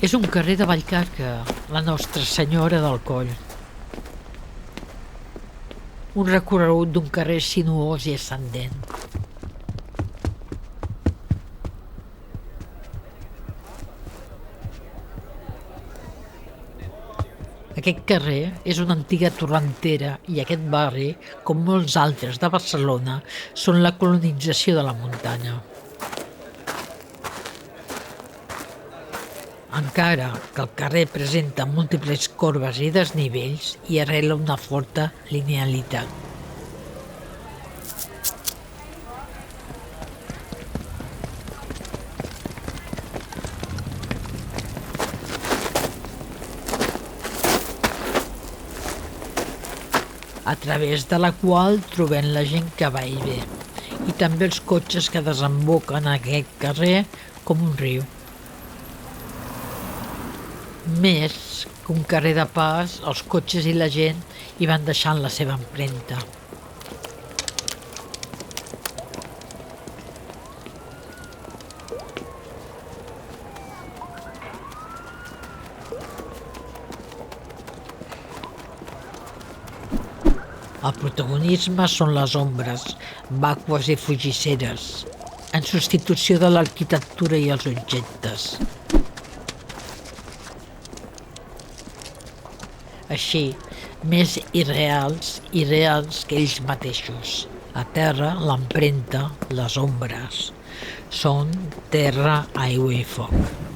És un carrer de Vallcarca, la Nostra Senyora del Coll. Un recorregut d'un carrer sinuós i ascendent. Aquest carrer és una antiga torrentera i aquest barri, com molts altres de Barcelona, són la colonització de la muntanya. Encara que el carrer presenta múltiples corbes i desnivells i arrela una forta linealitat. A través de la qual trobem la gent que va i ve, i també els cotxes que desemboquen a aquest carrer com un riu. Més que un carrer de pas, els cotxes i la gent hi van deixant la seva empremta. El protagonisme són les ombres, vàcues i fugisseres, en substitució de l'arquitectura i els objectes. Així, més irreals que ells mateixos. A terra, l'empremta, les ombres, són terra, aigua i foc.